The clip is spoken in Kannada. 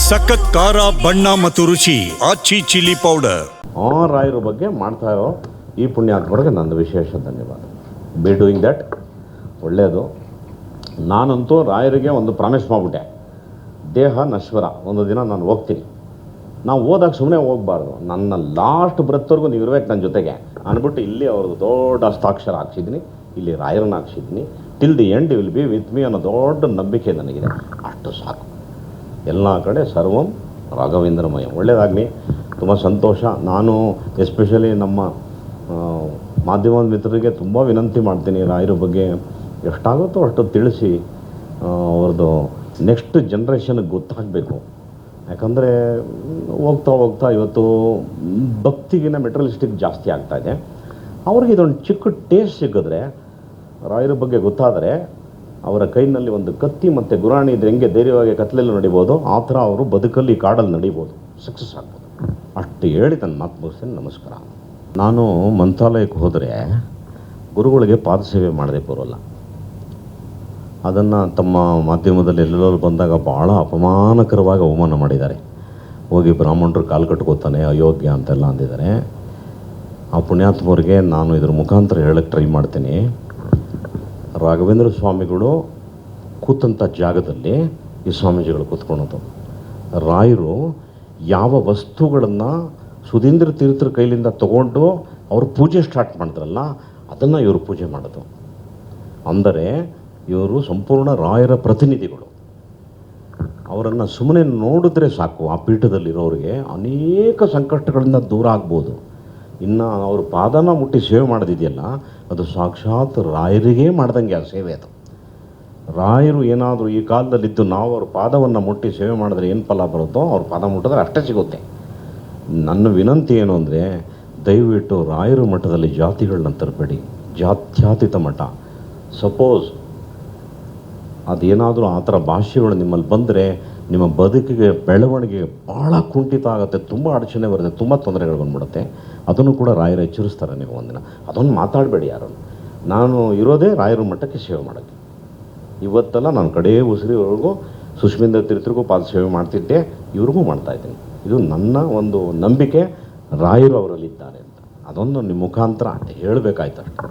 ಸಖತ್ ಖಾರ ಬಣ್ಣ ಮತ್ತು ರುಚಿ ಆಚಿ ಚಿಲ್ಲಿ ಪೌಡರ್. ರಾಯರ ಬಗ್ಗೆ ಮಾಡ್ತಾ ಇರೋ ಈ ಪುಣ್ಯಾತ್ಮರಿಗೆ ನಂದು ವಿಶೇಷ ಧನ್ಯವಾದ. ಬಿ ಡೂಯಿಂಗ್ ದ್ಯಾಟ್ ಒಳ್ಳೆಯದು. ನಾನಂತೂ ರಾಯರಿಗೆ ಒಂದು ಪ್ರಾಮಿಸ್ ಮಾಡಿಬಿಟ್ಟೆ, ದೇಹ ನಶ್ವರ, ಒಂದು ದಿನ ನಾನು ಹೋಗ್ತೀನಿ. ನಾವು ಹೋದಾಗ ಸುಮ್ಮನೆ ಹೋಗಬಾರ್ದು, ನನ್ನ ಲಾಸ್ಟ್ ಬ್ರೆತ್ವರೆಗೂ ನೀವು ಇರಬೇಕು ನನ್ನ ಜೊತೆಗೆ ಅಂದ್ಬಿಟ್ಟು ಇಲ್ಲಿ ಅವ್ರದ್ದು ದೊಡ್ಡ ಹಸ್ತಾಕ್ಷರ ಹಾಕ್ಸಿದ್ದೀನಿ, ಇಲ್ಲಿ ರಾಯರನ್ನ ಹಾಕ್ಸಿದ್ದೀನಿ. Till the end will be with me ಅನ್ನೋ ದೊಡ್ಡ ನಂಬಿಕೆ ನನಗಿದೆ. ಅಷ್ಟು ಸಾಕು. ಎಲ್ಲ ಕಡೆ ಸರ್ವಂ ರಾಘವೇಂದ್ರಮಯ. ಒಳ್ಳೆಯದಾಗಲಿ, ತುಂಬ ಸಂತೋಷ. ನಾನು ಎಸ್ಪೆಷಲಿ ನಮ್ಮ ಮಾಧ್ಯಮದ ಮಿತ್ರರಿಗೆ ತುಂಬ ವಿನಂತಿ ಮಾಡ್ತೀನಿ, ರಾಯರ ಬಗ್ಗೆ ಎಷ್ಟಾಗುತ್ತೋ ಅಷ್ಟು ತಿಳಿಸಿ ಅವ್ರದ್ದು ನೆಕ್ಸ್ಟ್ ಜನ್ರೇಷನ್ಗೆ ಗೊತ್ತಾಗಬೇಕು. ಯಾಕಂದರೆ ಹೋಗ್ತಾ ಹೋಗ್ತಾ ಇವತ್ತು ಭಕ್ತಿಗಿನ ಮೆಟೀರಿಯಲಿಸ್ಟಿಕ್ ಜಾಸ್ತಿ ಆಗ್ತಾಯಿದೆ. ಅವ್ರಿಗೆ ಇದೊಂದು ಚಿಕ್ಕ ಟೇಸ್ಟ್ ಸಿಕ್ಕಿದ್ರೆ, ರಾಯರ ಬಗ್ಗೆ ಗೊತ್ತಾದರೆ, ಅವರ ಕೈನಲ್ಲಿ ಒಂದು ಕತ್ತಿ ಮತ್ತು ಗುರಾಣಿ ಇದ್ರೆ ಹೆಂಗೆ ಧೈರ್ಯವಾಗಿ ಕತ್ಲೆಯಲ್ಲಿ ನಡಿಬೋದು, ಆ ಥರ ಅವರು ಬದುಕಲ್ಲಿ ಕಾಡಲ್ಲಿ ನಡಿಬೋದು, ಸಕ್ಸಸ್ ಆಗ್ಬೋದು. ಅಷ್ಟು ಹೇಳಿ ನನ್ನ ಮಾತು ಮುಗಿಸ್ತೇನೆ. ನಮಸ್ಕಾರ. ನಾನು ಮಂತ್ರಾಲಯಕ್ಕೆ ಹೋದರೆ ಗುರುಗಳಿಗೆ ಪಾದಸೇವೆ ಮಾಡದೆ ಬರೋಲ್ಲ. ಅದನ್ನು ತಮ್ಮ ಮಾಧ್ಯಮದಲ್ಲಿ ಎಲ್ಲೆಲ್ಲರೂ ಬಂದಾಗ ಭಾಳ ಅಪಮಾನಕರವಾಗಿ ಅವಮಾನ ಮಾಡಿದ್ದಾರೆ. ಹೋಗಿ ಬ್ರಾಹ್ಮಣರು ಕಾಲು ಕಟ್ಕೋತಾನೆ, ಅಯೋಗ್ಯ ಅಂತೆಲ್ಲ ಅಂದಿದ್ದಾರೆ. ಆ ಪುಣ್ಯಾತ್ಮರಿಗೆ ನಾನು ಇದ್ರ ಮುಖಾಂತರ ಹೇಳಕ್ಕೆ ಟ್ರೈ ಮಾಡ್ತೀನಿ. ರಾಘವೇಂದ್ರ ಸ್ವಾಮಿಗಳು ಕೂತಂಥ ಜಾಗದಲ್ಲಿ ಈ ಸ್ವಾಮೀಜಿಗಳು ಕೂತ್ಕೊಳೋದು. ರಾಯರು ಯಾವ ವಸ್ತುಗಳನ್ನು ಸುಧೀಂದ್ರ ತೀರ್ಥರ ಕೈಲಿಂದ ತಗೊಂಡು ಅವರು ಪೂಜೆ ಸ್ಟಾರ್ಟ್ ಮಾಡಿದ್ರಲ್ಲ, ಅದನ್ನು ಇವರು ಪೂಜೆ ಮಾಡೋದು. ಅಂದರೆ ಇವರು ಸಂಪೂರ್ಣ ರಾಯರ ಪ್ರತಿನಿಧಿಗಳು. ಅವರನ್ನು ಸುಮ್ಮನೆ ನೋಡಿದ್ರೆ ಸಾಕು, ಆ ಪೀಠದಲ್ಲಿರೋರಿಗೆ ಅನೇಕ ಸಂಕಷ್ಟಗಳಿಂದ ದೂರ ಆಗ್ಬೋದು. ಇನ್ನು ಅವ್ರ ಪಾದನ ಮುಟ್ಟಿ ಸೇವೆ ಮಾಡೋದಿದೆಯಲ್ಲ, ಅದು ಸಾಕ್ಷಾತ್ ರಾಯರಿಗೇ ಮಾಡ್ದಂಗೆ ಆ ಸೇವೆ. ಅದು ರಾಯರು ಏನಾದರೂ ಈ ಕಾಲದಲ್ಲಿದ್ದು ನಾವು ಅವ್ರ ಪಾದವನ್ನು ಮುಟ್ಟಿ ಸೇವೆ ಮಾಡಿದ್ರೆ ಏನು ಫಲ ಬರುತ್ತೋ, ಅವ್ರ ಪಾದ ಮುಟ್ಟಿದ್ರೆ ಅಷ್ಟೇ ಸಿಗುತ್ತೆ. ನನ್ನ ವಿನಂತಿ ಏನು ಅಂದರೆ, ದಯವಿಟ್ಟು ರಾಯರ ಮಠದಲ್ಲಿ ಜಾತಿಗಳನ್ನ ತರಬೇಡಿ, ಜಾತ್ಯತೀತ ಮಠ. ಸಪೋಸ್ ಅದೇನಾದರೂ ಆ ಥರ ಭಾಷೆಗಳು ನಿಮ್ಮಲ್ಲಿ ಬಂದರೆ ನಿಮ್ಮ ಬದುಕಿಗೆ ಬೆಳವಣಿಗೆಗೆ ಭಾಳ ಕುಂಠಿತ ಆಗುತ್ತೆ, ತುಂಬ ಅಡಚಣೆ ಬರುತ್ತೆ, ತುಂಬ ತೊಂದರೆಗಳು ಬಂದ್ಬಿಡುತ್ತೆ. ಅದನ್ನು ಕೂಡ ರಾಯರು ಎಚ್ಚರಿಸ್ತಾರೆ ನೀವು ಒಂದಿನ. ಅದನ್ನು ಮಾತಾಡಬೇಡಿ ಯಾರು. ನಾನು ಇರೋದೇ ರಾಯರ ಮಠಕ್ಕೆ ಸೇವೆ ಮಾಡೋಕ್ಕೆ. ಇವತ್ತೆಲ್ಲ ನಾನು ಕಡೇ ಉಸಿರಿವರೆಗೂ ಸುಷ್ಮಿಂದ್ರ ತೀರ್ಥರಿಗೂ ಪಾದ ಸೇವೆ ಮಾಡ್ತಿದ್ದೆ, ಇವ್ರಿಗೂ ಮಾಡ್ತಾಯಿದ್ದೀನಿ. ಇದು ನನ್ನ ಒಂದು ನಂಬಿಕೆ, ರಾಯರು ಅವರಲ್ಲಿದ್ದಾರೆ ಅಂತ. ಅದೊಂದು ನಿಮ್ಮ ಮುಖಾಂತರ ಹೇಳಬೇಕಾಯ್ತು ಅಷ್ಟೇ.